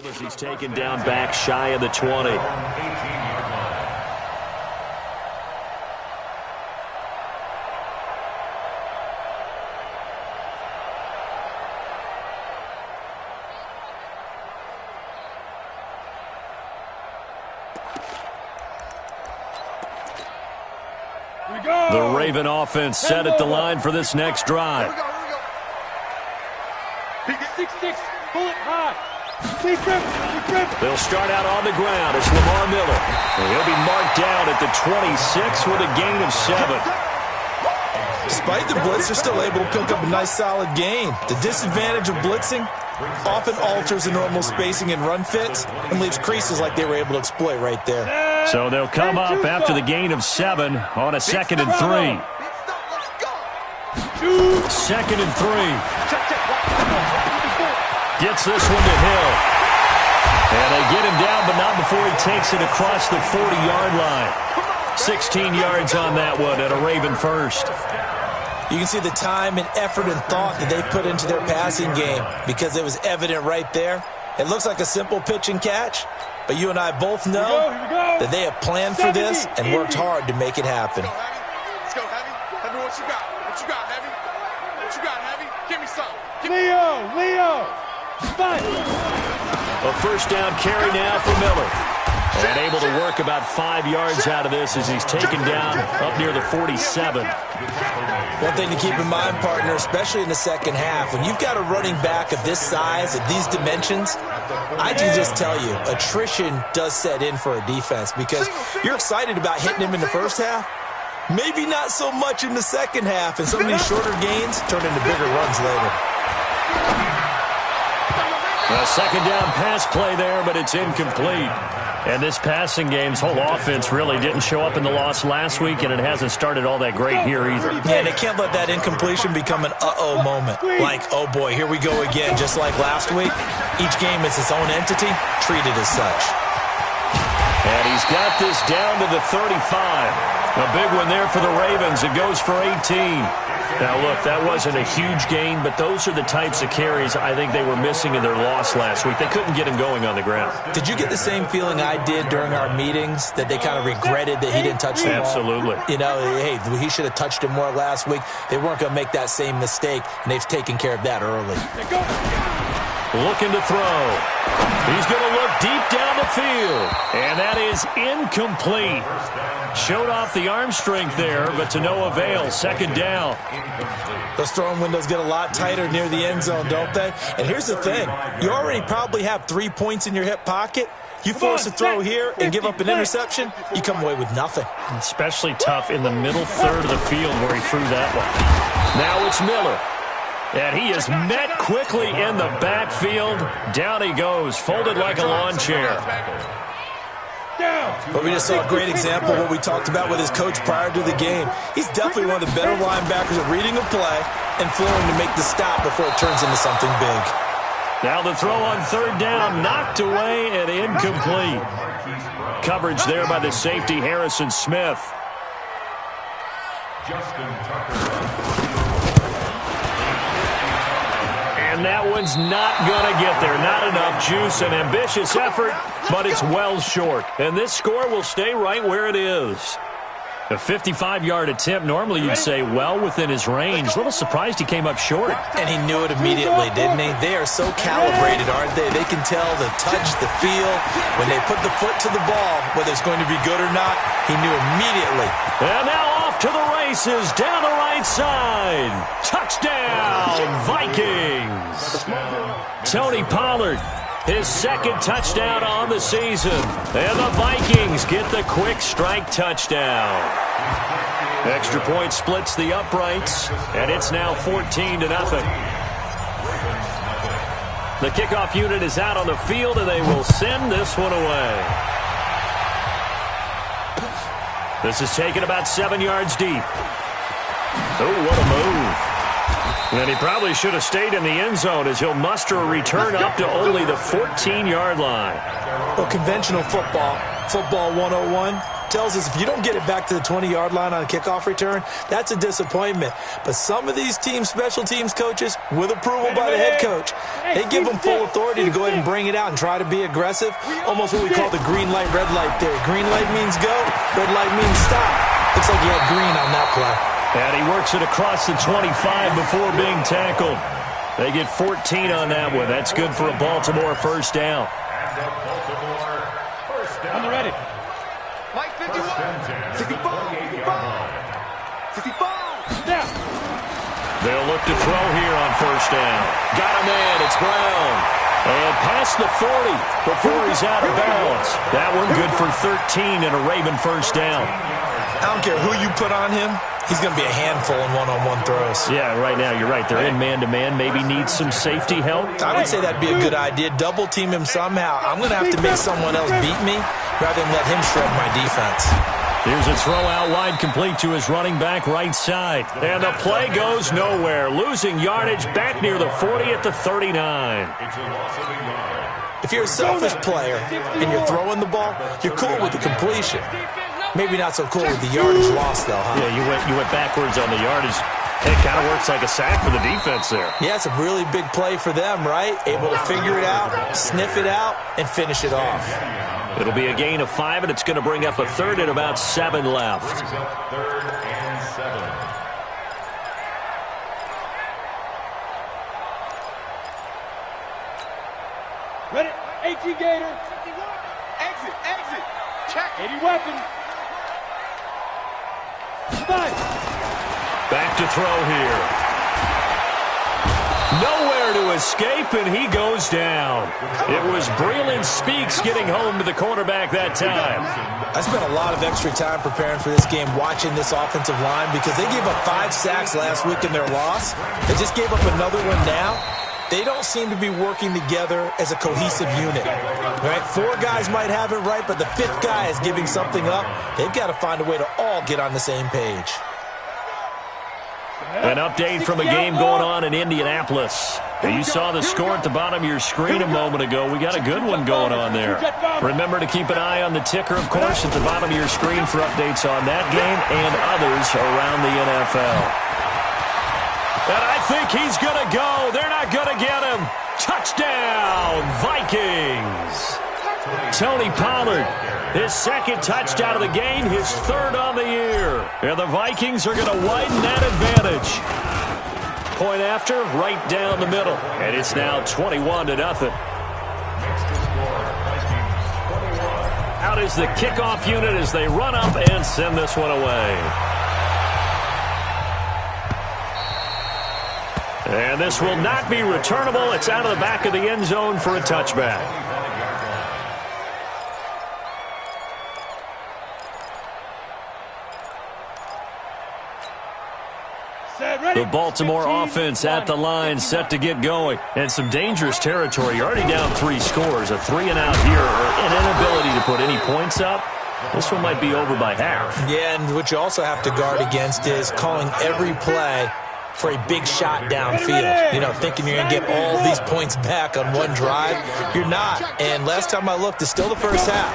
As he's taken down back shy of the 20. The Raven offense set at the line for this next drive. They'll start out on the ground. It's Lamar Miller. And he'll be marked down at the 26 with a gain of 7. Despite the blitz, they're still able to pick up a nice solid gain. The disadvantage of blitzing often alters the normal spacing and run fits and leaves creases like they were able to exploit right there. So they'll come up after the gain of 7 on a 2nd and 3. 2nd and 3. Gets this one to Hill. And they get him down, but not before he takes it across the 40-yard line. 16 yards on that one at a Raven first. You can see the time and effort and thought that they put into their passing game because it was evident right there. It looks like a simple pitch and catch, but you and I both know that they have planned for this and worked hard to make it happen. Let's go, Heavy. Heavy, what you got? What you got, Heavy? What you got, Heavy? Give me some. Leo! Fight! A first down carry now for Miller. And able to work about 5 yards out of this as he's taken down up near the 47. One thing to keep in mind, partner, especially in the second half, when you've got a running back of this size, of these dimensions, I can just tell you, attrition does set in for a defense because you're excited about hitting him in the first half. Maybe not so much in the second half, and some of these shorter gains turn into bigger runs later. A second down pass play there, but it's incomplete. And this passing game's whole offense really didn't show up in the loss last week, and it hasn't started all that great here either. Yeah, and they can't let that incompletion become an uh-oh moment. Like, oh boy, here we go again, just like last week. Each game is its own entity, treated as such. And he's got this down to the 35. A big one there for the Ravens. It goes for 18. Now, look, that wasn't a huge gain, but those are the types of carries I think they were missing in their loss last week. They couldn't get him going on the ground. Did you get the same feeling I did during our meetings, that they kind of regretted that he didn't touch the ball? Absolutely. You know, hey, he should have touched it more last week. They weren't going to make that same mistake, and they've taken care of that early. Looking to throw. He's going to look deep down the field. And that is incomplete. Showed off the arm strength there, but to no avail. Second down. Those throwing windows get a lot tighter near the end zone, don't they? And here's the thing. You already probably have 3 points in your hip pocket. You force a throw here and give up an interception, you come away with nothing. Especially tough in the middle third of the field where he threw that one. Now it's Miller. And he is met quickly in the backfield. Down he goes, folded like a lawn chair. But we just saw a great example of what we talked about with his coach prior to the game. He's definitely one of the better linebackers at reading a play and flowing to make the stop before it turns into something big. Now the throw on third down, knocked away and incomplete. Coverage there by the safety, Harrison Smith. And that one's not going to get there. Not enough juice. An ambitious effort, but it's well short. And this score will stay right where it is. A 55-yard attempt, normally you'd say well within his range. A little surprised he came up short. And he knew it immediately, didn't he? They are so calibrated, aren't they? They can tell the touch, the feel. When they put the foot to the ball, whether it's going to be good or not, he knew immediately. And now off to the races, down the right side. Touchdown, Vikings. Tony Pollard, his second touchdown on the season. And the Vikings get the quick strike touchdown. Extra point splits the uprights, and it's now 14-0. The kickoff unit is out on the field, and they will send this one away. This is taken about 7 yards deep. Oh, what a move. And he probably should have stayed in the end zone as he'll muster a return up to only the 14-yard line. Well, conventional football 101, tells us if you don't get it back to the 20-yard line on a kickoff return, that's a disappointment. But some of these special teams coaches, with approval by the head coach, they give them full authority to go ahead and bring it out and try to be aggressive, almost what we call the green light, red light theory. Green light means go, red light means stop. Looks like he had green on that play. And he works it across the 25 before being tackled. They get 14 on that one. That's good for a Baltimore first down. On the ready. Mike 51. 65. 65. Now. They'll look to throw here on first down. Got a man. It's Brown. And past the 40 before he's out of bounds. That one good for 13 and a Raven first down. I don't care who you put on him. He's going to be a handful in one-on-one throws. Yeah, right now, you're right. They're in man-to-man. Maybe needs some safety help. I would say that'd be a good idea. Double team him somehow. I'm going to have to make someone else beat me rather than let him shred my defense. Here's a throw out wide, complete to his running back right side. And the play goes nowhere. Losing yardage back near the 40 at the 39. If you're a selfish player and you're throwing the ball, you're cool with the completion. Maybe not so cool with the yardage loss, though, huh? Yeah, you went backwards on the yardage. It kind of works like a sack for the defense there. Yeah, it's a really big play for them, right? Able to figure it out, sniff it out, and finish it off. It'll be a gain of 5, and it's going to bring up a third and about 7 left. Third and 7. Ready. 18 Gator. Exit. Check. 80 weapons. Back to throw here. Nowhere to escape, and he goes down. It was Breland Speaks getting home to the quarterback that time. I spent a lot of extra time preparing for this game, watching this offensive line, because they gave up 5 sacks last week in their loss. They just gave up another one now. They don't seem to be working together as a cohesive unit. Right? 4 guys might have it right, but the 5th guy is giving something up. They've got to find a way to all get on the same page. An update from a game going on in Indianapolis. You saw the score at the bottom of your screen a moment ago. We got a good one going on there. Remember to keep an eye on the ticker, of course, at the bottom of your screen for updates on that game and others around the NFL. And I think he's going to go. They're not going to get him. Touchdown, Vikings. Tony Pollard, his second touchdown of the game, his 3rd on the year. And the Vikings are going to widen that advantage. Point after, right down the middle. And it's now 21-0. Out is the kickoff unit as they run up and send this one away. And this will not be returnable. It's out of the back of the end zone for a touchback. The Baltimore offense at the line, set to get going. And some dangerous territory. You're already down 3 scores. A 3-and-out here, or an inability to put any points up. This one might be over by half. Yeah, and what you also have to guard against is calling every play for a big shot downfield. You know, thinking you're going to get all these points back on one drive. You're not. And last time I looked, it's still the first half.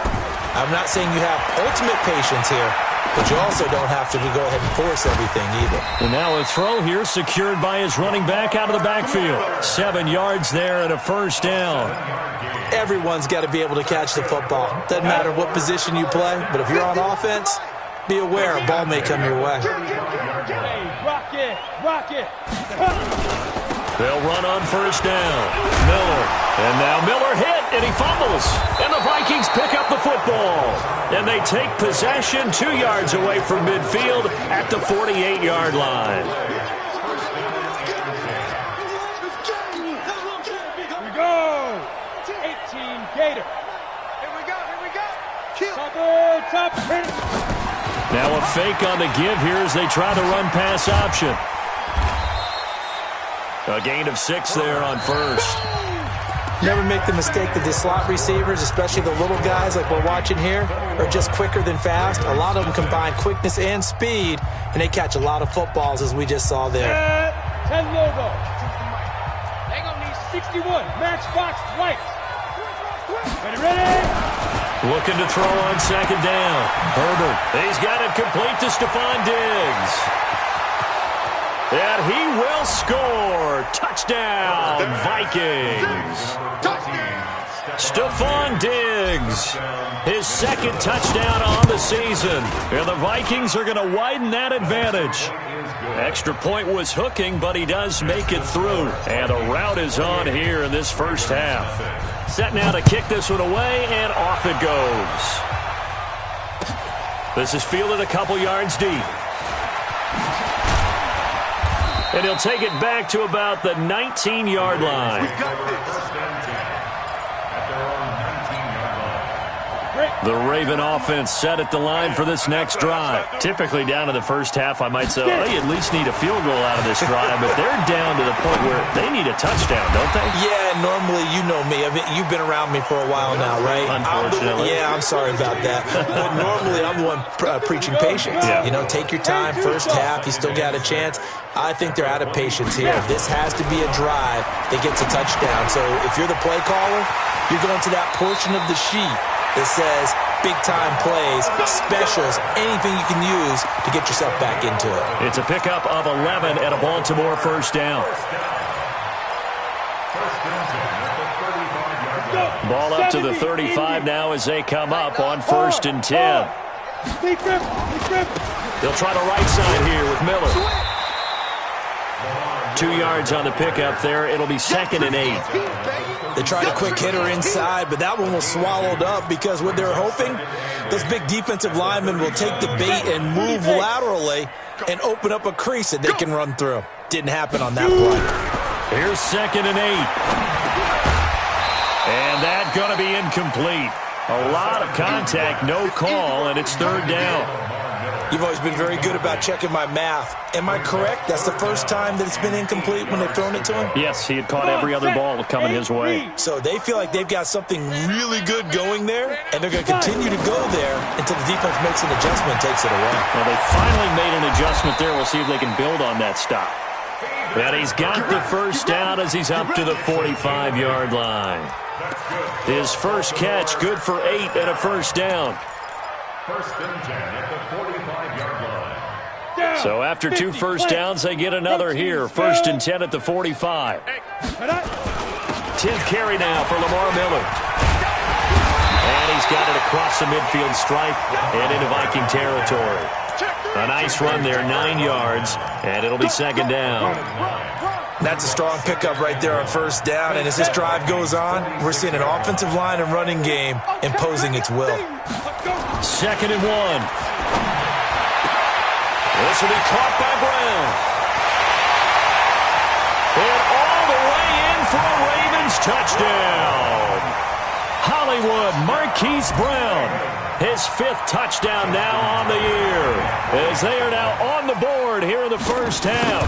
I'm not saying you have ultimate patience here, but you also don't have to go ahead and force everything either. And now a throw here secured by his running back out of the backfield. 7 yards there and a first down. Everyone's got to be able to catch the football. Doesn't matter what position you play, but if you're on offense, be aware a ball may come your way. Rock it. They'll run on first down. Miller. And now Miller hit, and he fumbles. And the Vikings pick up the football. And they take possession 2 yards away from midfield at the 48-yard line. Here we go. 18 Gator. Here we go. Kill. Top. Now a fake on the give here as they try the run-pass option. A gain of 6 there on first. Never make the mistake that the slot receivers, especially the little guys like we're watching here, are just quicker than fast. A lot of them combine quickness and speed, and they catch a lot of footballs, as we just saw there. 10 logo. They're going to need 61. Matchbox white. Ready. Looking to throw on second down. Herbert. He's got it complete to Stephon Diggs. And he will score. Touchdown, Vikings. Stephon Diggs, his second touchdown on the season. And the Vikings are going to widen that advantage. Extra point was hooking, but he does make it through. And the route is on here in this first half. Set now to kick this one away, and off it goes. This is fielded a couple yards deep. And he'll take it back to about the 19-yard line. The Raven offense set at the line for this next drive. Typically down in the first half, I might say, oh, you at least need a field goal out of this drive, but they're down to the point where they need a touchdown, don't they? Yeah, normally, you know me. I mean, you've been around me for a while now, right? Unfortunately. I'm sorry about that. But normally, I'm the one preaching patience. Yeah. You know, take your time. First half, you still got a chance. I think they're out of patience here. This has to be a drive that gets a touchdown. So if you're the play caller, you're going to that portion of the sheet that says big-time plays, specials, anything you can use to get yourself back into it. It's a pickup of 11 at a Baltimore first down. Ball up to the 35 now as they come up on 1st and 10. They'll try the right side here with Miller. 2 yards on the pickup there. It'll be 2nd and 8. They tried a quick hitter inside, but that one was swallowed up because what they're hoping, those big defensive linemen will take the bait and move laterally and open up a crease that they can run through. Didn't happen on that play. Here's 2nd and 8. And that's going to be incomplete. A lot of contact, no call, and it's 3rd down. You've always been very good about checking my math. Am I correct? That's the first time that it's been incomplete when they've thrown it to him? Yes, he had caught every other ball coming his way. So they feel like they've got something really good going there, and they're going to continue to go there until the defense makes an adjustment and takes it away. Well, they finally made an adjustment there. We'll see if they can build on that stop. And he's got the first down as he's up to the 45-yard line. His first catch, good for 8 and a first down. 1st and 10 at the 45-yard line. So after 2 first downs, they get another here. 1st and 10 at the 45. 10th carry now for Lamar Miller. And he's got it across the midfield stripe and into Viking territory. A nice run there, 9 yards, and it'll be 2nd down. That's a strong pickup right there on 1st down, and as this drive goes on, we're seeing an offensive line and running game imposing its will. 2nd and 1. This will be caught by Brown. And all the way in for a Ravens touchdown. Hollywood Marquise Brown, his 5th touchdown now on the year, as they are now on the board here in the first half.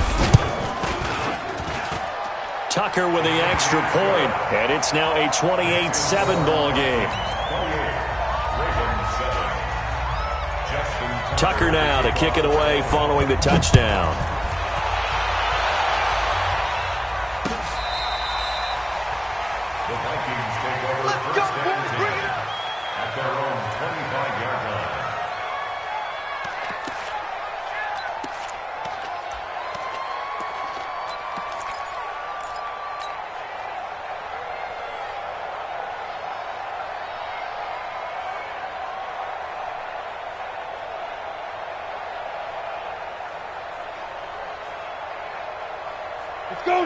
Tucker with the extra point, and it's now a 28-7 ball game. Tucker now to kick it away following the touchdown. The Vikings take over 1st and 10 at their own 25-yard line.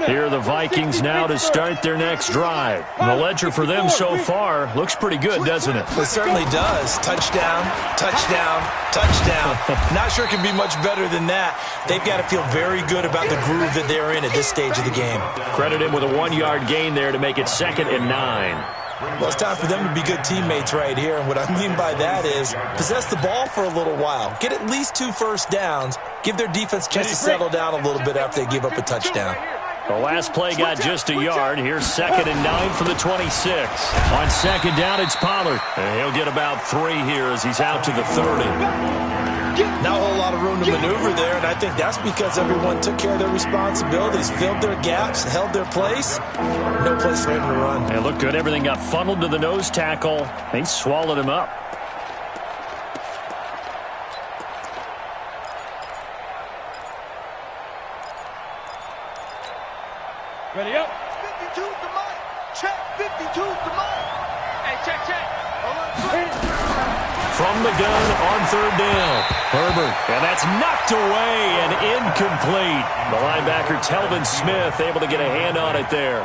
Here are the Vikings now to start their next drive. The ledger for them so far looks pretty good, doesn't it? It certainly does. Touchdown, touchdown, touchdown. Not sure it can be much better than that. They've got to feel very good about the groove that they're in at this stage of the game. Credit him with a 1-yard gain there to make it 2nd and 9. Well, it's time for them to be good teammates right here. And what I mean by that is possess the ball for a little while. Get at least 2 first downs. Give their defense a chance to settle down a little bit after they give up a touchdown. The last play got just a yard. Here's 2nd and 9 from the 26. On 2nd down, it's Pollard. And he'll get about 3 here as he's out to the 30. Not a whole lot of room to maneuver there, and I think that's because everyone took care of their responsibilities, filled their gaps, held their place. No place for him to run. It looked good. Everything got funneled to the nose tackle. They swallowed him up. Ready up. 52's the mic. Check. 52's the mic. Hey, check. From the gun on third down. Herbert. And that's knocked away and incomplete. The linebacker, Telvin Smith, able to get a hand on it there.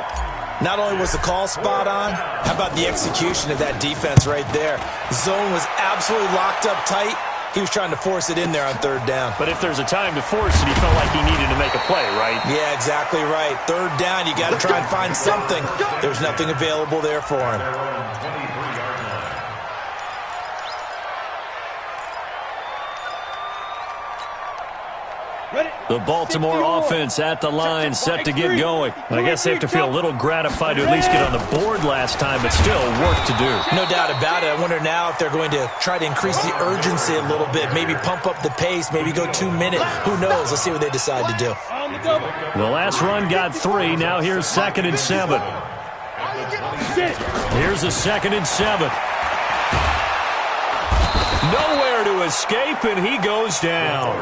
Not only was the call spot on, how about the execution of that defense right there? Zone was absolutely locked up tight. He was trying to force it in there on third down. But if there's a time to force it, he felt like he needed to make a play, right? Yeah, exactly right. Third down, you got to try and find something. There's nothing available there for him. The Baltimore offense at the line, set to get going. I guess they have to feel a little gratified to at least get on the board last time, but still work to do. No doubt about it. I wonder now if they're going to try to increase the urgency a little bit, maybe pump up the pace, maybe go 2 minutes. Who knows? Let's see what they decide to do. The last run got 3. Now here's 2nd and 7. Here's a 2nd and 7. Nowhere to escape, and he goes down.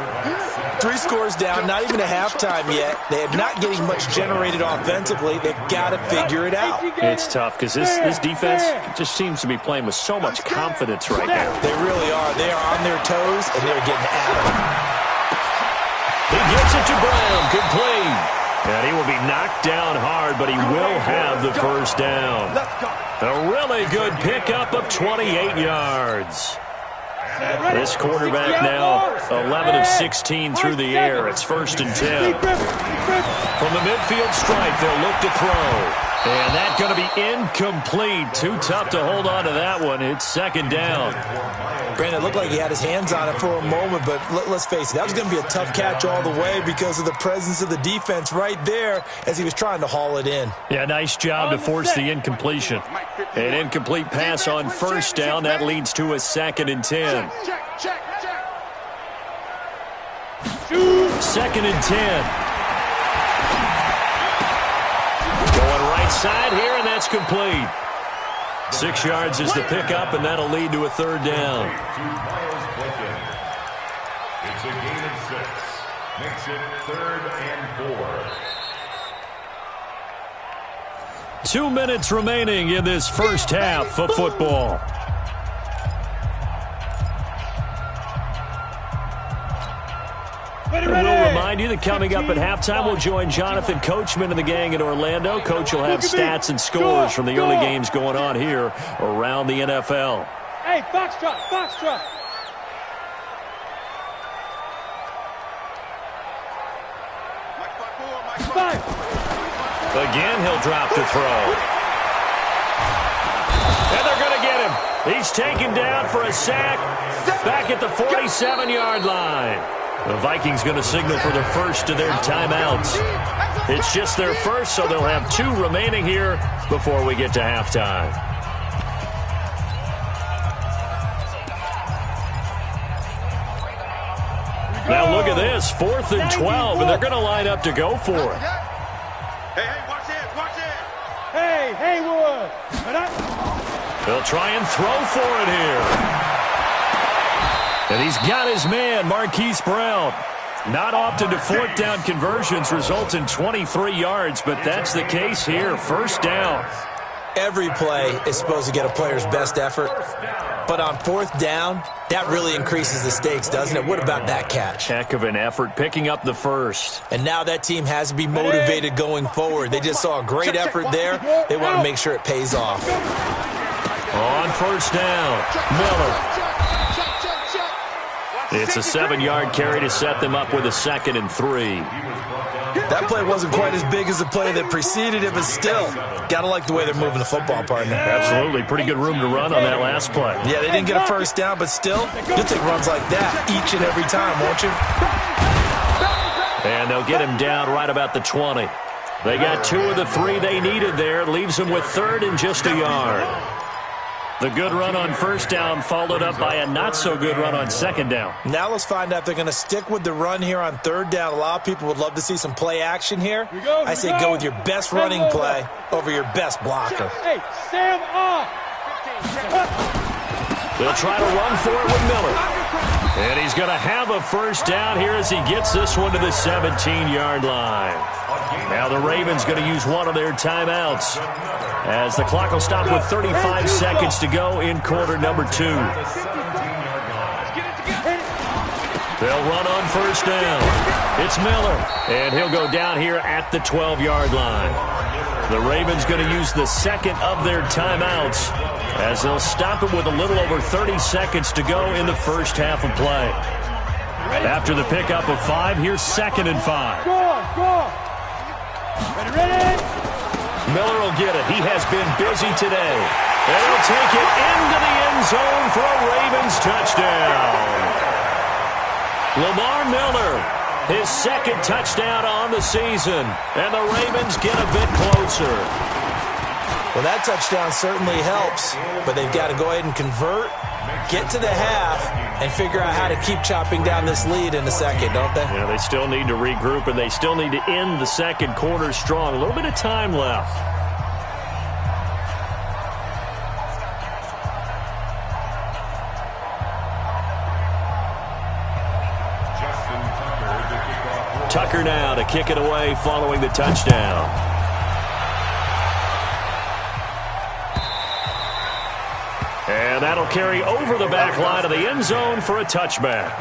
3 scores down, not even a halftime yet. They are not getting much generated offensively. They've got to figure it out. It's tough because this defense just seems to be playing with so much confidence right now. They really are. They are on their toes, and they're getting at them. He gets it to Brown, complete. And he will be knocked down hard, but he will have the first down. A really good pickup of 28 yards. This quarterback now 11 of 16 through the air. It's 1st and 10. From the midfield stripe, they'll look to throw. And that's going to be incomplete. Too tough to hold on to that one. It's 2nd down. Brandon, it looked like he had his hands on it for a moment, but let's face it, that was going to be a tough catch all the way because of the presence of the defense right there as he was trying to haul it in. Yeah, nice job to force the incompletion. An incomplete pass on 1st down. That leads to a 2nd and 10. 2nd and 10. Going right side here, and that's complete. 6 yards is the pickup, and that'll lead to a 3rd down. It's a gain of 6. Makes it 3rd and 4. 2 minutes remaining in this first half of football. And we'll remind you that coming up at halftime, we'll join Jonathan Coachman and the gang in Orlando. Coach will have stats and scores from the early games going on here around the NFL. Hey, Foxtrot. Again, he'll drop to throw. And they're going to get him. He's taken down for a sack back at the 47-yard line. The Vikings going to signal for the first of their timeouts. It's just their first, so they'll have 2 remaining here before we get to halftime. Now look at this, 4th and 12, and they're going to line up to go for it. Hey, watch it. Hey, Haywood. They'll try and throw for it here. And he's got his man, Marquise Brown. Not often do 4th down conversions result in 23 yards, but that's the case here. 1st down. Every play is supposed to get a player's best effort, but on 4th down, that really increases the stakes, doesn't it? What about that catch? Heck of an effort, picking up the first. And now that team has to be motivated going forward. They just saw a great effort there. They want to make sure it pays off. On 1st down, Miller. It's a 7-yard carry to set them up with a 2nd and 3. That play wasn't quite as big as the play that preceded it, but still, gotta like the way they're moving the football, partner. Absolutely. Pretty good room to run on that last play. Yeah, they didn't get a 1st down, but still, you'll take runs like that each and every time, won't you? And they'll get him down right about the 20. They got 2 of the 3 they needed there. Leaves them with 3rd and just a yard. The good run on first down followed up by a not-so-good run on second down. Now let's find out if they're going to stick with the run here on third down. A lot of people would love to see some play action here. I say go with your best running play over your best blocker. Hey, Sam off. They'll try to run for it with Miller. And he's going to have a first down here as he gets this one to the 17-yard line. Now the Ravens going to use one of their timeouts as the clock will stop with 35 seconds to go in quarter number 2. They'll run on first down. It's Miller, and he'll go down here at the 12-yard line. The Ravens going to use the second of their timeouts as they'll stop it with a little over 30 seconds to go in the first half of play. After the pickup of 5, here's 2nd and 5. Go. Ready. Miller will get it. He has been busy today. And he'll take it into the end zone for a Ravens touchdown. Lamar Miller, his 2nd touchdown on the season. And the Ravens get a bit closer. Well, that touchdown certainly helps, but they've got to go ahead and convert, get to the half, and figure out how to keep chopping down this lead in the second, don't they? Yeah, they still need to regroup, and they still need to end the second quarter strong. A little bit of time left. Tucker now to kick it away following the touchdown. And that'll carry over the back line of the end zone for a touchback.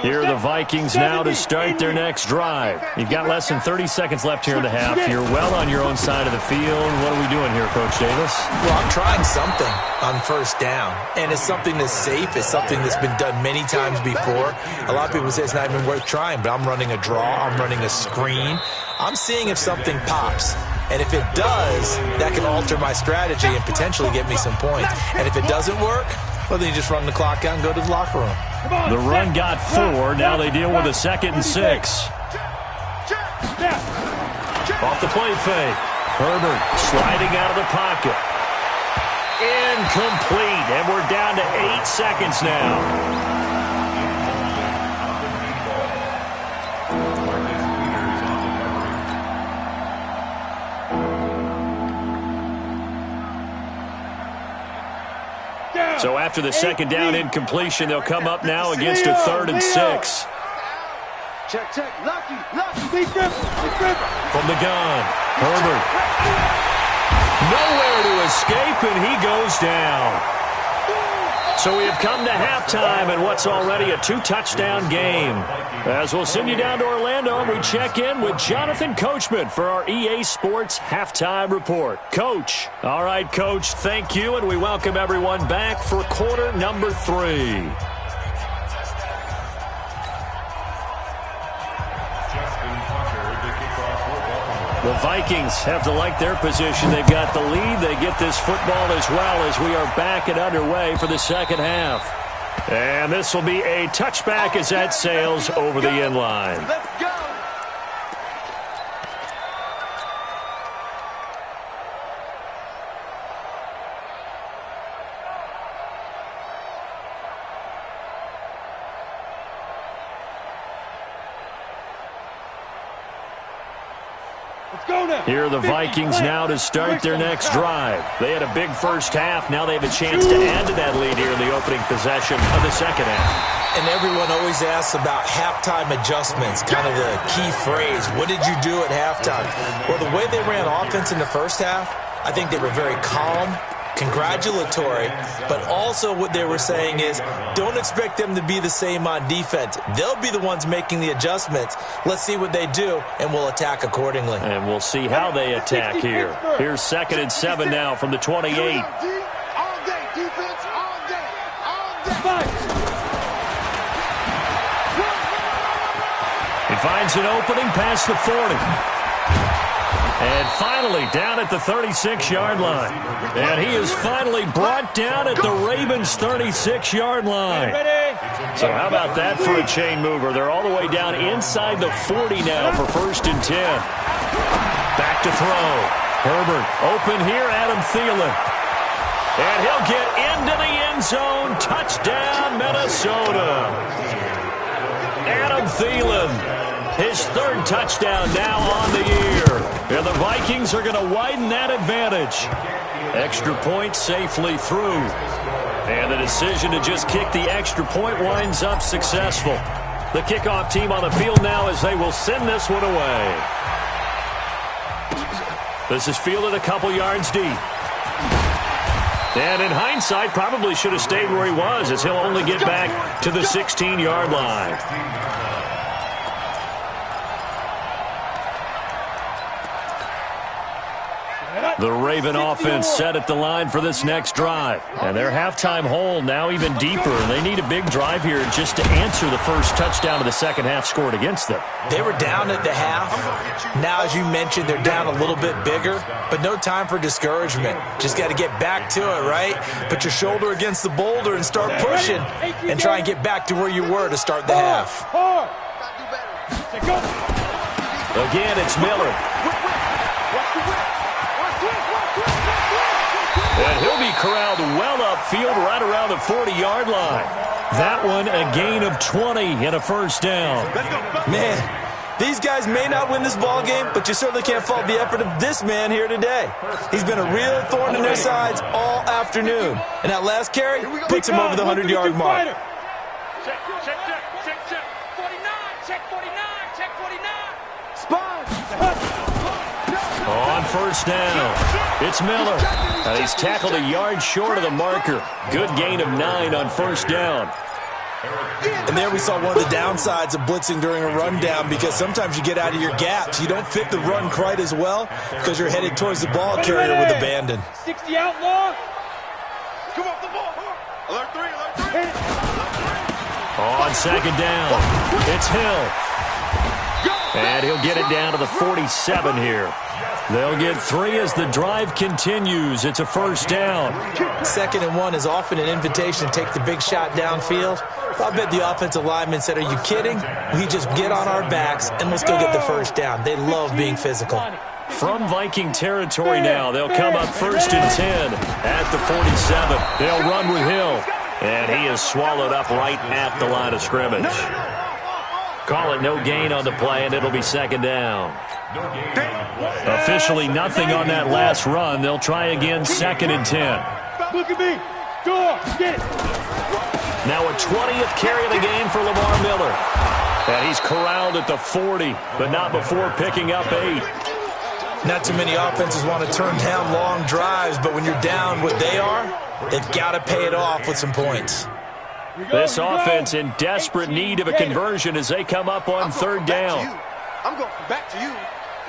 Here are the Vikings now to start their next drive. You've got less than 30 seconds left here in the half. You're well on your own side of the field. What are we doing here, Coach Davis? Well, I'm trying something on first down, and it's something that's safe. It's something that's been done many times before. A lot of people say it's not even worth trying, but I'm running a draw. I'm running a screen. I'm seeing if something pops. And if it does, that can alter my strategy and potentially get me some points. And if it doesn't work, well, then you just run the clock out and go to the locker room. The run got 4. Now they deal with a 2nd and 6. Off the play fake. Herbert sliding out of the pocket. Incomplete. And we're down to 8 seconds now. So after the second down incompletion, they'll come up now against a 3rd and 6. Check. Lucky. Big grip. From the gun, Herbert. Nowhere to escape, and he goes down. So we have come to halftime in what's already a 2-touchdown game. As we'll send you down to Orlando, and we check in with Jonathan Coachman for our EA Sports Halftime Report. Coach. All right, Coach, thank you, and we welcome everyone back for quarter number 3. The Vikings have to like their position. They've got the lead. They get this football as well as we are back and underway for the second half. And this will be a touchback as that sails over the end line. Let's go. Here are the Vikings now to start their next drive. They had a big first half. Now they have a chance to add to that lead here in the opening possession of the second half. And everyone always asks about halftime adjustments, kind of the key phrase. What did you do at halftime? Well, the way they ran offense in the first half, I think they were very calm, congratulatory, but also what they were saying is don't expect them to be the same on defense. They'll be the ones making the adjustments. Let's see what they do, and we'll attack accordingly. And we'll see how they attack here. Here's 2nd and 7 now from the 28. All day, defense, all day. He finds an opening past the 40. And finally down at the 36-yard line. And he is finally brought down at the Ravens' 36-yard line. So how about that for a chain mover? They're all the way down inside the 40 now for 1st and 10. Back to throw. Herbert open here, Adam Thielen. And he'll get into the end zone. Touchdown, Minnesota. Adam Thielen, his 3rd touchdown now on the year. And the Vikings are going to widen that advantage. Extra point safely through. And the decision to just kick the extra point winds up successful. The kickoff team on the field now as they will send this one away. This is fielded a couple yards deep. And in hindsight, probably should have stayed where he was, as he'll only get back to the 16-yard line. The Raven offense set at the line for this next drive. And their halftime hole now even deeper. And they need a big drive here just to answer the first touchdown of the second half scored against them. They were down at the half. Now, as you mentioned, they're down a little bit bigger. But no time for discouragement. Just got to get back to it, right? Put your shoulder against the boulder and start pushing. And try and get back to where you were to start the half. Again, it's Miller. And he'll be corralled well upfield right around the 40-yard line. That one a gain of 20 and a first down. Man, these guys may not win this ball game, but you certainly can't fault the effort of this man here today. He's been a real thorn in their sides all afternoon. And that last carry puts him over the 100-yard mark. Check, 49, check 49, check 49. Spot. On first down, it's Miller. And he's tackled a yard short of the marker. Good gain of 9 on first down. And there we saw one of the downsides of blitzing during a rundown, because sometimes you get out of your gaps. You don't fit the run quite as well because you're headed towards the ball carrier with abandon. 60 outlaw. Come off the ball. Alert 3, alert 3. On second down, it's Hill. And he'll get it down to the 47 here. They'll get 3 as the drive continues. It's a first down. 2nd and 1 is often an invitation to take the big shot downfield. I bet the offensive lineman said, "Are you kidding? We just get on our backs and let's go get the first down." They love being physical. From Viking territory now, they'll come up 1st and 10 at the 47. They'll run with Hill. And he is swallowed up right at the line of scrimmage. Call it no gain on the play, and it'll be second down. Officially nothing on that last run. They'll try again 2nd and 10. Look at me. Door. Get it. Now a 20th carry of the game for Lamar Miller. And he's corralled at the 40, but not before picking up 8. Not too many offenses want to turn down long drives, but when you're down what they are, they've got to pay it off with some points. This offense in desperate need of a conversion as they come up on 3rd down. I'm going back to you.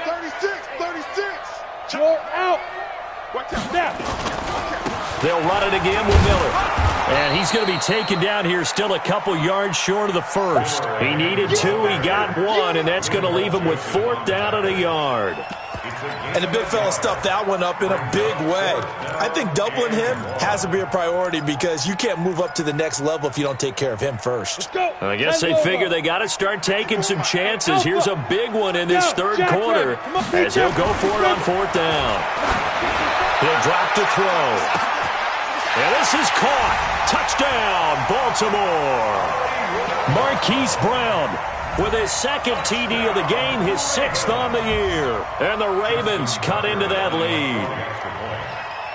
36. You're out. Watch out. Snap. They'll run it again with Miller. And he's going to be taken down here still a couple yards short of the first. He needed 2, he got 1, and that's going to leave him with 4th down at a yard. And the big fella stuffed that one up in a big way. I think doubling him has to be a priority, because you can't move up to the next level if you don't take care of him first. I guess they figure they got to start taking some chances. Here's a big one in this 3rd quarter as he'll go for it on 4th down. He'll drop to throw. And this is caught. Touchdown, Baltimore. Marquise Brown with his 2nd TD of the game, his 6th on the year. And the Ravens cut into that lead.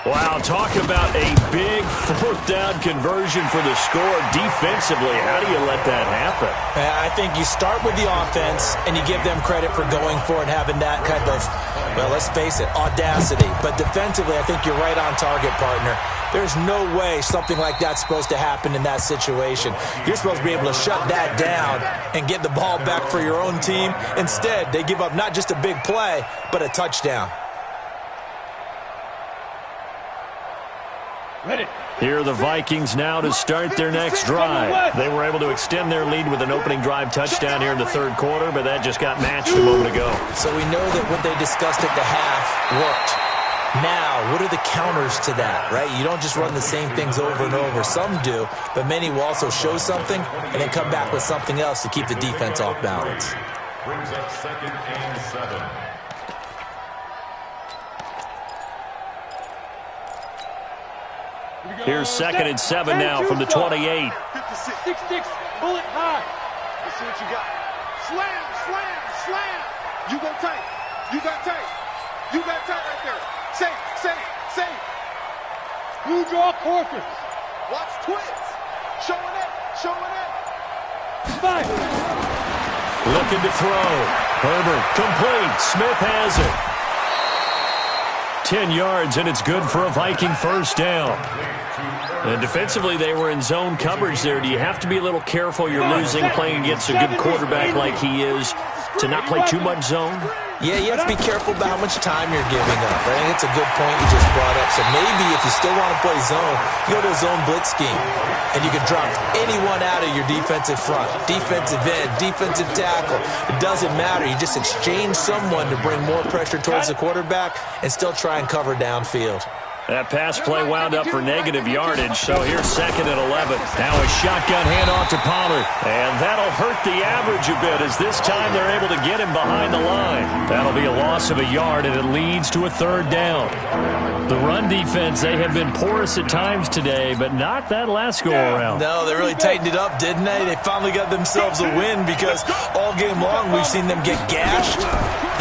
Wow, talk about a big 4th down conversion for the score. Defensively, how do you let that happen? I think you start with the offense, and you give them credit for going for it, having that kind of, well, let's face it, audacity. But defensively, I think you're right on target, partner. There's no way something like that's supposed to happen in that situation. You're supposed to be able to shut that down and get the ball back for your own team. Instead, they give up not just a big play, but a touchdown. Ready. Here are the Vikings now to start their next drive. They were able to extend their lead with an opening drive touchdown here in the 3rd quarter, but that just got matched a moment ago. So we know that what they discussed at the half worked. Now, what are the counters to that, right? You don't just run the same things over and over. Some do, but many will also show something and then come back with something else to keep the defense off balance. Brings up 2nd and 7. Here's 2nd and 7 now from the 28. 6-6, bullet high. Let's see what you got. Slam, slam, slam. You go tight. You got tight. You got tight right there. Safe. Blue draw Corcoran. Watch twins. Showing it. Five. Looking to throw. Herbert complete. Smith has it. 10 yards, and it's good for a Viking first down. And defensively, they were in zone coverage there. Do you have to be a little careful? You're losing playing against a good quarterback like he is to not play too much zone? Yeah, you have to be careful about how much time you're giving up. I think it's a good point you just brought up. So maybe if you still want to play zone, you go to a zone blitz scheme, and you can drop anyone out of your defensive front, defensive end, defensive tackle. It doesn't matter. You just exchange someone to bring more pressure towards the quarterback and still try and cover downfield. That pass play wound up for negative yardage, so here's 2nd and 11. Now a shotgun handoff to Pollard, and that'll hurt the average a bit as this time they're able to get him behind the line. That'll be a loss of a yard, and it leads to a 3rd down. The run defense, they have been porous at times today, but not that last go-around. No, they really tightened it up, didn't they? They finally got themselves a win because all game long we've seen them get gashed.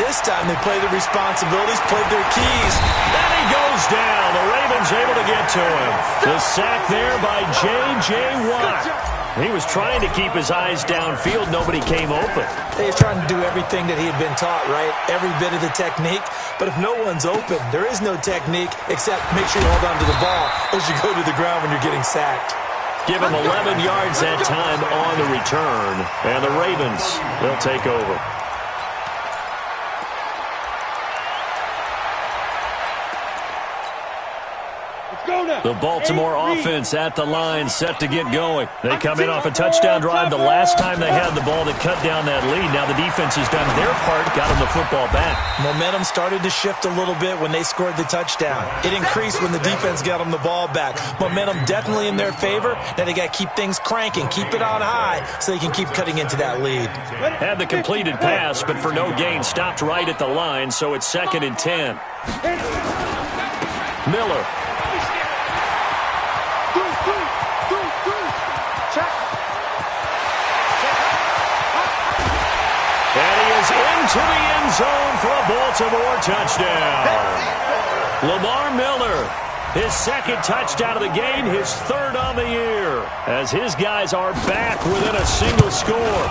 This time they played their responsibilities, played their keys. Then he goes down. The Ravens able to get to him. The sack there by J.J. Watt. He was trying to keep his eyes downfield. Nobody came open. He was trying to do everything that he had been taught, right? Every bit of the technique. But if no one's open, there is no technique except make sure you hold on to the ball as you go to the ground when you're getting sacked. Give him 11 yards that time on the return. And the Ravens, they'll take over. The Baltimore offense at the line, set to get going. They come in off a touchdown drive the last time they had the ball that cut down that lead. Now the defense has done their part, got them the football back. Momentum started to shift a little bit when they scored the touchdown. It increased when the defense got them the ball back. Momentum definitely in their favor. Now they got to keep things cranking, keep it on high so they can keep cutting into that lead. Had the completed pass, but for no gain, stopped right at the line, so it's 2nd and 10. Miller. Into the end zone for a Baltimore touchdown. Lamar Miller, his 2nd touchdown of the game, his 3rd on the year, as his guys are back within a single score.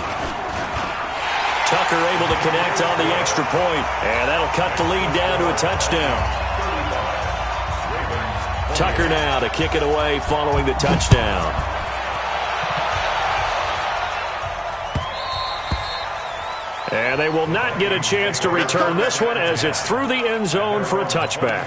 Tucker able to connect on the extra point, and that'll cut the lead down to a touchdown. Tucker now to kick it away following the touchdown. And they will not get a chance to return this one as it's through the end zone for a touchback.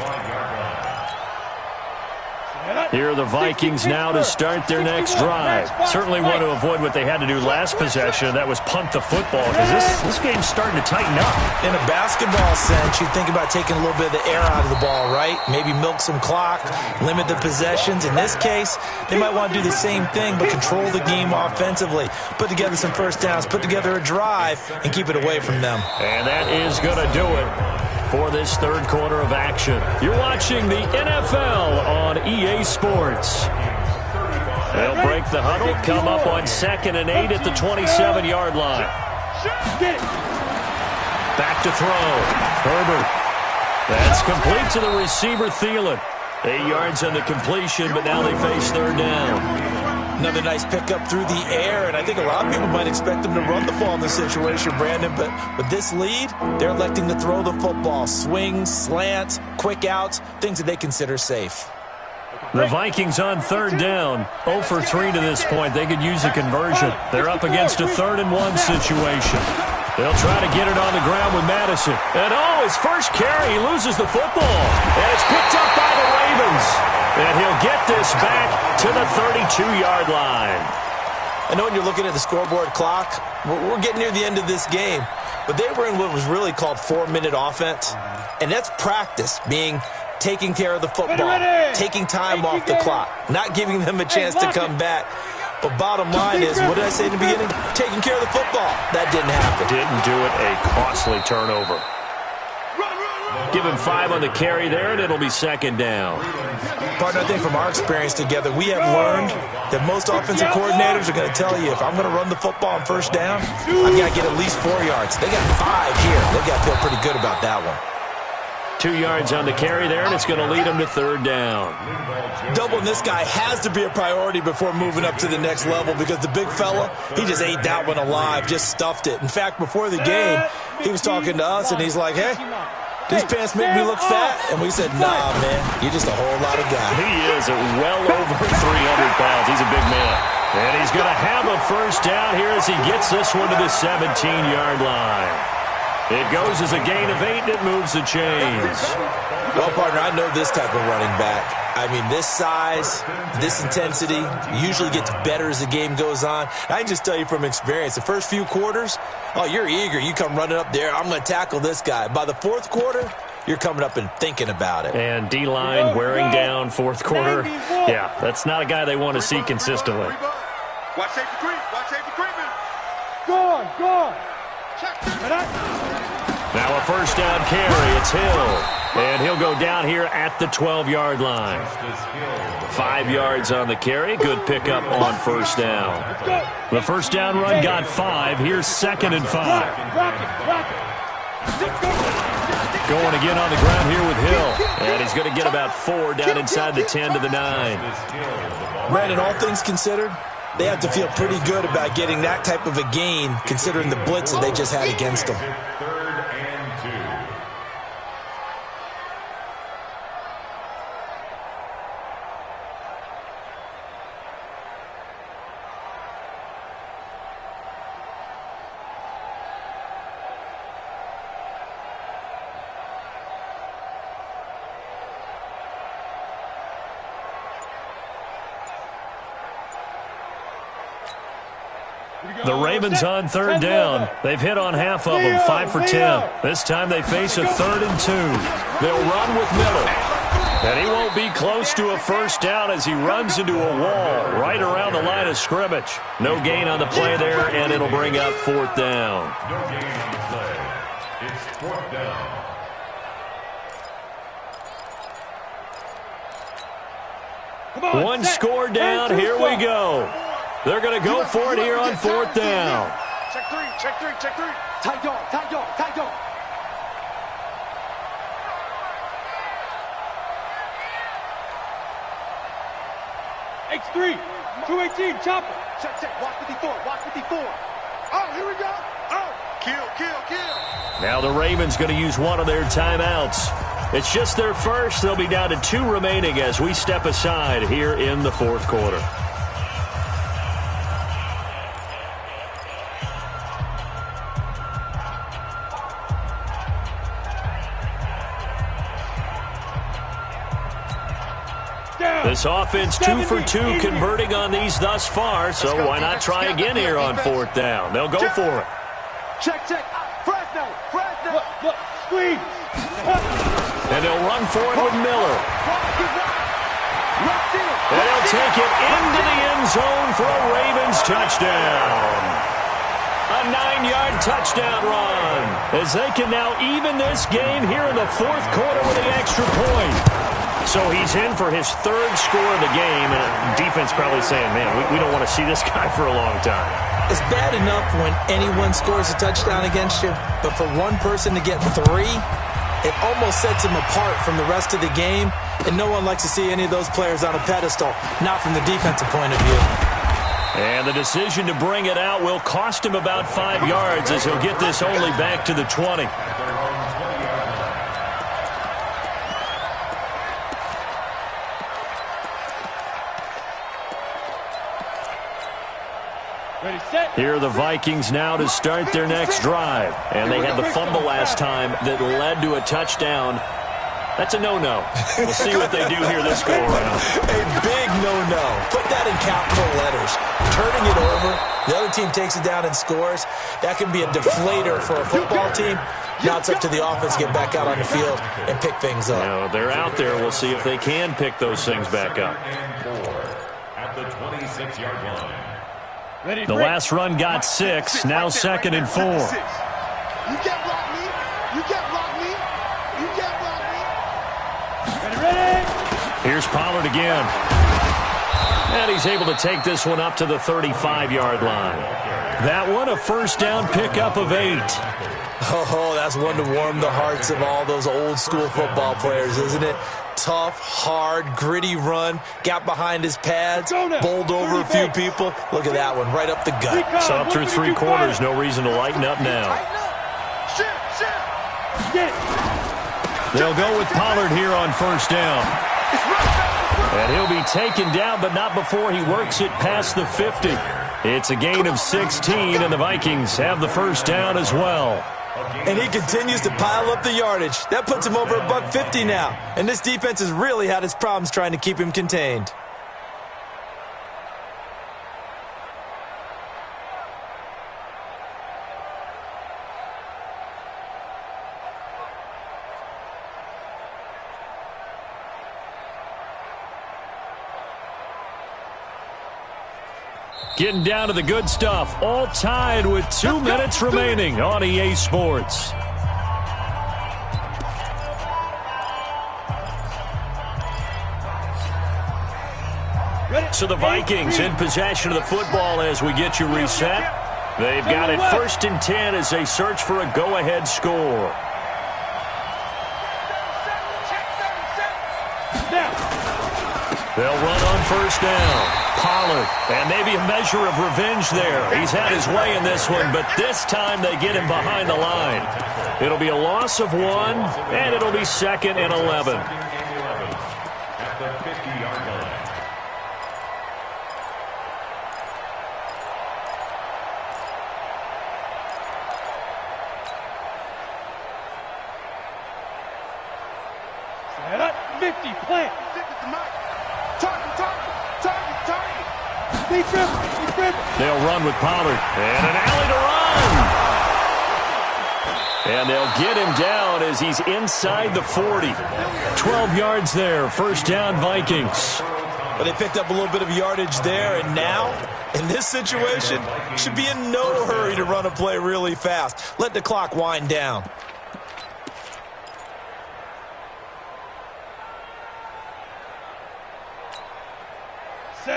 Here are the Vikings now to start their next drive. Certainly want to avoid what they had to do last possession. That was punt the football because this game's starting to tighten up. In a basketball sense, you think about taking a little bit of the air out of the ball, right? Maybe milk some clock, limit the possessions. In this case, they might want to do the same thing but control the game offensively. Put together some first downs, put together a drive, and keep it away from them. And that is going to do it for this 3rd quarter of action. You're watching the NFL on EA Sports. They'll break the huddle, come up on 2nd and 8 at the 27-yard line. Back to throw. Herbert. That's complete to the receiver, Thielen. 8 yards on the completion, but now they face 3rd down. Another nice pickup through the air, and I think a lot of people might expect them to run the ball in this situation, Brandon, but with this lead, they're electing to throw the football. Swings, slants, quick outs, things that they consider safe. The Vikings on 3rd down, 0 for 3 to this point. They could use a conversion. They're up against a 3rd and 1 situation. They'll try to get it on the ground with Madison. And his first carry, he loses the football. And it's picked up by the Ravens. And he'll get this back to the 32-yard line. I know when you're looking at the scoreboard clock, we're getting near the end of this game. But they were in what was really called 4-minute offense. And that's practice, being taking care of the football, taking time off the clock, not giving them a chance to come back. But bottom line is, what did I say in the beginning? Taking care of the football. That didn't happen. Didn't do it. A costly turnover. Give him 5 on the carry there, and it'll be second down. Partner, I think from our experience together, we have learned that most offensive coordinators are going to tell you, if I'm going to run the football on first down, I've got to get at least 4 yards. They got 5 here. They got to feel pretty good about that one. 2 yards on the carry there, and it's going to lead him to third down. Doubling this guy has to be a priority before moving up to the next level, because the big fella, he just ate that one alive, just stuffed it. In fact, before the game, he was talking to us, and he's like, hey, these pants make me look fat. And we said, nah, man, you're just a whole lot of guy. He is well over 300 pounds. He's a big man. And he's going to have a first down here as he gets this one to the 17-yard line. It goes as a gain of 8, and it moves the chains. Well, partner, I know this type of running back. I mean, this size, this intensity usually gets better as the game goes on. I can just tell you from experience, the first few quarters, oh, you're eager. You come running up there, I'm going to tackle this guy. By the fourth quarter, you're coming up and thinking about it. And D-line wearing down fourth quarter. Yeah, that's not a guy they want to see consistently. Watch safety creep. Watch safety creeping. Go on. Now a first down carry. It's Hill. And he'll go down here at the 12-yard line. 5 yards on the carry. Good pickup on first down. The first down run got 5. Here's 2nd and 5. Going again on the ground here with Hill. And he's going to get about 4 down inside the 10 to the 9. Brandon, all things considered, they have to feel pretty good about getting that type of a gain, considering the blitz that they just had against them. The Ravens on third down. They've hit on half of them, 5 for 10. This time they face a 3rd and 2. They'll run with Miller. And he won't be close to a first down as he runs into a wall right around the line of scrimmage. No gain on the play there, and it'll bring up 4th down. No gain on the play. It's 4th down. One score down. Here we go. They're going to go for it here on 4th down. Check 3. Tight dog. X3, 218, chopper. Check. Watch 54. Oh, here we go. Oh, kill. Now the Ravens going to use one of their timeouts. It's just their first. They'll be down to 2 remaining as we step aside here in the 4th quarter. This offense 2 for 2 converting on these thus far, so why not try again here on 4th down? They'll go for it. Check. Fresno. Look, squeeze. And they'll run for it with Miller. And he'll take it into the end zone for a Ravens touchdown. A 9-yard touchdown run as they can now even this game here in the 4th quarter with the extra point. So he's in for his 3rd score of the game, and defense probably saying, man, we don't want to see this guy for a long time. It's bad enough when anyone scores a touchdown against you, but for one person to get 3, it almost sets him apart from the rest of the game, and no one likes to see any of those players on a pedestal, not from the defensive point of view. And the decision to bring it out will cost him about 5 yards as he'll get this only back to the 20. Here are the Vikings now to start their next drive. And they had the fumble last time that led to a touchdown. That's a no-no. We'll see what they do here this go-around. A big no-no. Put that in capital letters. Turning it over, the other team takes it down and scores. That can be a deflator for a football team. Now it's up to the offense to get back out on the field and pick things up. No, they're out there. We'll see if they can pick those things back up. At the 26-yard line. The last run got 6. Now 2nd and 4. You can't block me. You can't block me. You can't block me. Ready? Here's Pollard again. And he's able to take this one up to the 35-yard line. That one a first down pickup of 8. Oh, that's one to warm the hearts of all those old-school football players, isn't it? Tough, hard, gritty run. Got behind his pads, bowled over a few people. Look at that one, right up the gut. So up through 3 quarters, no reason to lighten up now. They'll go with Pollard here on first down. And he'll be taken down, but not before he works it past the 50. It's a gain of 16, and the Vikings have the first down as well. And he continues to pile up the yardage. That puts him over $150 now. And this defense has really had its problems trying to keep him contained. Getting down to the good stuff. All tied with 2 minutes remaining on EA Sports. So the Vikings in possession of the football as we get you reset. They've got it 1st and 10 as they search for a go-ahead score. They'll run on first down. Pollard, and maybe a measure of revenge there. He's had his way in this one, but this time they get him behind the line. It'll be a loss of 1, and it'll be 2nd and 11. At the 50-yard line. Set up, 50, plant. They'll run with Pollard. And an alley to run. And they'll get him down as he's inside the 40. 12 yards there. First down, Vikings. But they picked up a little bit of yardage there, and now, in this situation, should be in no hurry to run a play really fast. Let the clock wind down.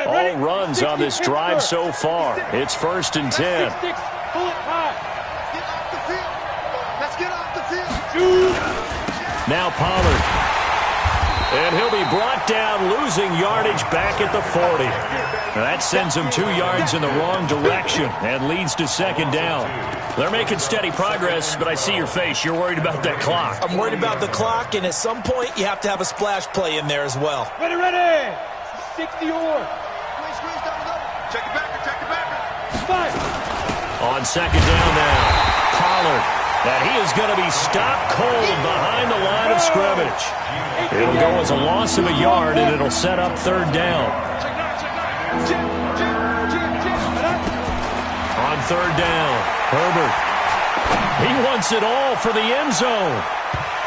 All runs on this drive so far. It's 1st and 10. Let's get off the field. Now Pollard. And he'll be brought down, losing yardage back at the 40. That sends him 2 yards in the wrong direction and leads to 2nd down. They're making steady progress, but I see your face. You're worried about that clock. I'm worried about the clock, and at some point, you have to have a splash play in there as well. Ready. 60 or. Squeeze down the middle. Check it back. 5. On 2nd down now, Pollard. And he is going to be stopped cold behind the line of scrimmage. It'll go as a loss of a yard, and it'll set up 3rd down. On 3rd down, Herbert. He wants it all for the end zone.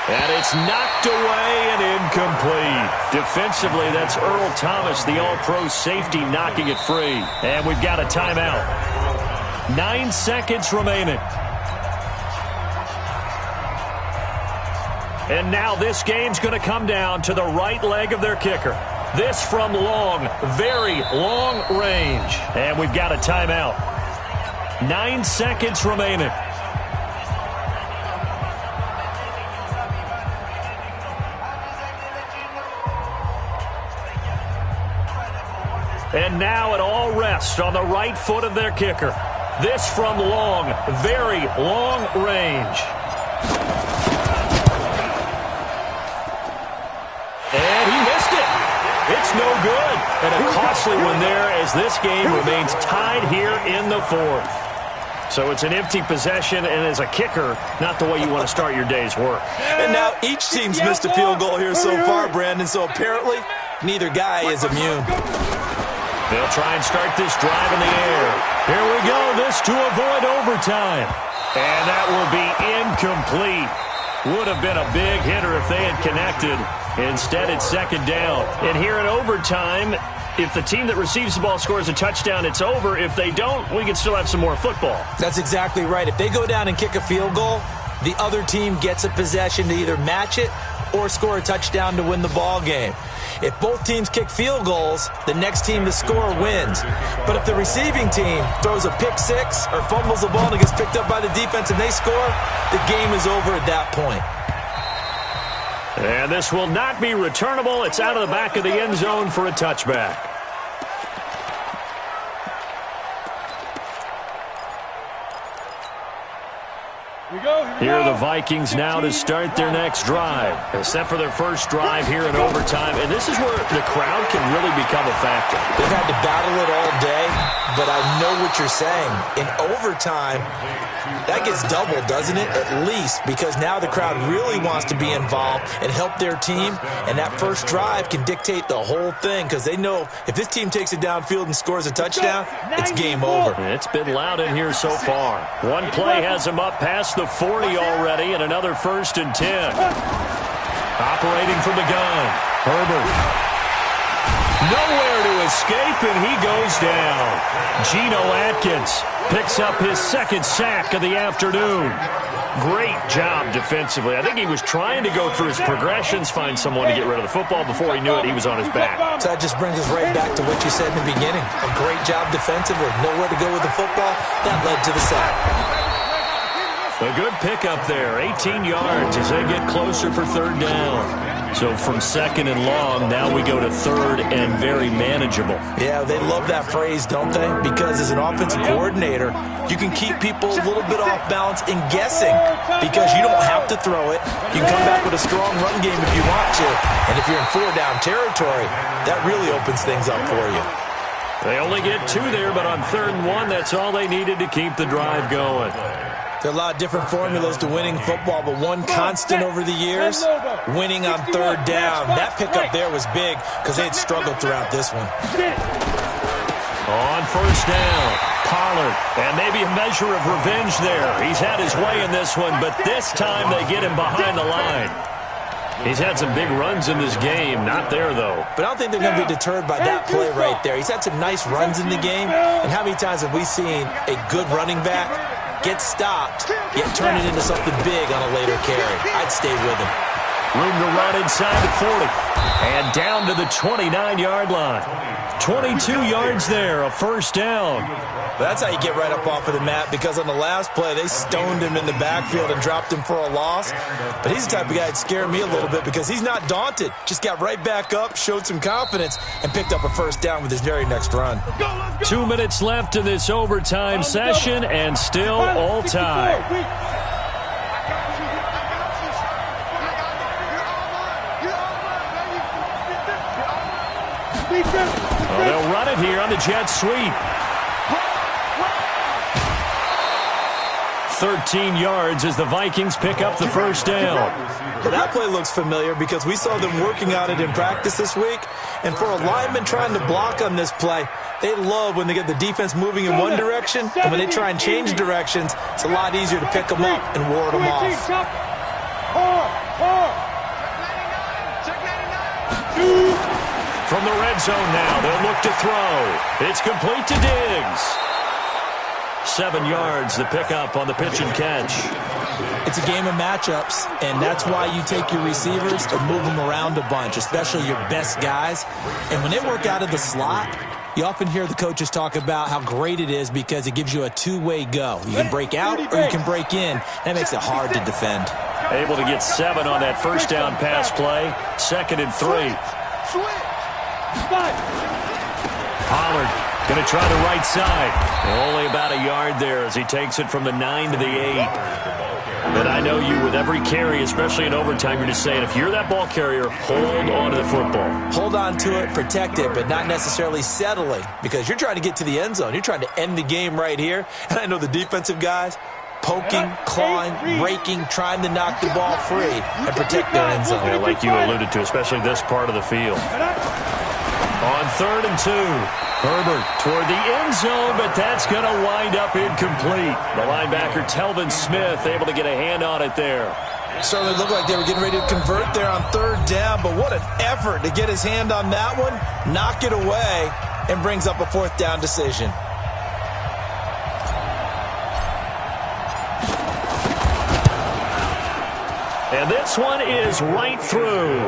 And it's knocked away and incomplete. Defensively, that's Earl Thomas, the all-pro safety, knocking it free. And we've got a timeout. 9 seconds remaining. And now this game's going to come down to the right leg of their kicker. This from long, very long range. And we've got a timeout. 9 seconds remaining. And now it all rests on the right foot of their kicker. This from long, very long range. And he missed it. It's no good. And a costly one there as this game remains tied here in the 4th. So it's an empty possession, and as a kicker, not the way you want to start your day's work. And now each team's missed a field goal here so far, Brandon, so apparently neither guy is immune. They'll try and start this drive in the air. Here we go, this to avoid overtime. And that will be incomplete. Would have been a big hitter if they had connected. Instead, it's second down. And here in overtime, if the team that receives the ball scores a touchdown, it's over. If they don't, we can still have some more football. That's exactly right. If they go down and kick a field goal, the other team gets a possession to either match it or score a touchdown to win the ball game. If both teams kick field goals, the next team to score wins. But if the receiving team throws a pick six or fumbles the ball and it gets picked up by the defense and they score, the game is over at that point. And this will not be returnable. It's out of the back of the end zone for a touchback. Here are the Vikings now to start their next drive. They're set for their first drive here in overtime, and this is where the crowd can really become a factor. They've had to battle it all day, but I know what you're saying. In overtime, that gets doubled, doesn't it? At least, because now the crowd really wants to be involved and help their team, and that first drive can dictate the whole thing because they know if this team takes it downfield and scores a touchdown, it's game over. It's been loud in here so far. One play has them up past the 40 already, and another 1st and 10. Operating from the gun, Herbert. Nowhere to escape, and he goes down. Geno Atkins picks up his second sack of the afternoon. Great job defensively. I think he was trying to go through his progressions, find someone to get rid of the football. Before he knew it, he was on his back. So that just brings us right back to what you said in the beginning. A great job defensively. Nowhere to go with the football. That led to the sack. A good pickup there, 18 yards as they get closer for third down. So from second and long, now we go to third and very manageable. Yeah, they love that phrase, don't they? Because as an offensive coordinator, you can keep people a little bit off balance and guessing because you don't have to throw it. You can come back with a strong run game if you want to. And if you're in 4-down territory, that really opens things up for you. They only get 2 there, but on 3rd and 1, that's all they needed to keep the drive going. There are a lot of different formulas to winning football, but one constant over the years, winning on 3rd down. That pickup there was big because they had struggled throughout this one. On 1st down, Pollard, and maybe a measure of revenge there. He's had his way in this one, but this time they get him behind the line. He's had some big runs in this game. Not there, though. But I don't think they're going to be deterred by that play right there. He's had some nice runs in the game, and how many times have we seen a good running back get stopped, yet turn it into something big on a later carry? I'd stay with him. Room to run inside the 40. And down to the 29-yard line. 22 yards there, a 1st down. That's how you get right up off of the mat, because on the last play, they stoned him in the backfield and dropped him for a loss. But he's the type of guy that scared me a little bit because he's not daunted. Just got right back up, showed some confidence, and picked up a 1st down with his very next run. 2 minutes left in this overtime session, and still all tied. Well, they'll run it here on the jet sweep. 13 yards as the Vikings pick up the 1st down. Well, that play looks familiar because we saw them working on it in practice this week. And for a lineman trying to block on this play, they love when they get the defense moving in one direction. And when they try and change directions, it's a lot easier to pick them up and ward them off. From the red zone now, they'll look to throw. It's complete to Diggs. 7 yards, the pickup on the pitch and catch. It's a game of matchups, and that's why you take your receivers and move them around a bunch, especially your best guys. And when they work out of the slot, you often hear the coaches talk about how great it is because it gives you a two-way go. You can break out or you can break in. That makes it hard to defend. Able to get 7 on that 1st down pass play. 2nd and 3. Pollard Going to try the right side. Only about a yard there as he takes it from the 9 to the 8. But I know you, with every carry, especially in overtime, you're just saying, if you're that ball carrier, hold on to the football. Hold on to it, protect it, but not necessarily settling, because you're trying to get to the end zone. You're trying to end the game right here. And I know the defensive guys, poking, clawing, raking, trying to knock the ball free and protect their end zone. Yeah, like you alluded to, especially this part of the field. On 3rd and 2, Herbert toward the end zone, but that's going to wind up incomplete. The linebacker, Telvin Smith, able to get a hand on it there. Certainly looked like they were getting ready to convert there on 3rd down, but what an effort to get his hand on that one, knock it away, and brings up a 4th down decision. And this one is right through.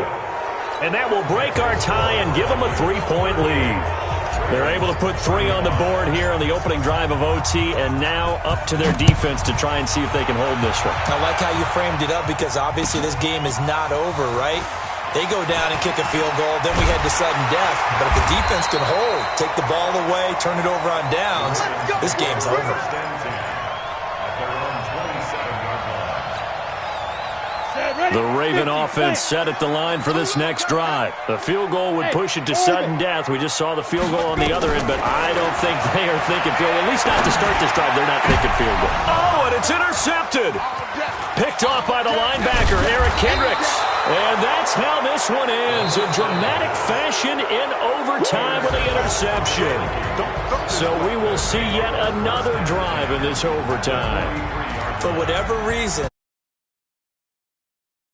And that will break our tie and give them a 3-point lead. They're able to put 3 on the board here on the opening drive of OT, and now up to their defense to try and see if they can hold this one. I like how you framed it up, because obviously this game is not over, right? They go down and kick a field goal, then we head to sudden death. But if the defense can hold, take the ball away, turn it over on downs, this game's over. The Raven offense set at the line for this next drive. The field goal would push it to sudden death. We just saw the field goal on the other end, but I don't think they are thinking field goal. At least not to start this drive. They're not thinking field goal. Oh, and it's intercepted. Picked off by the linebacker, Eric Kendricks. And that's how this one ends, in dramatic fashion in overtime with the interception. So we will see yet another drive in this overtime. For whatever reason,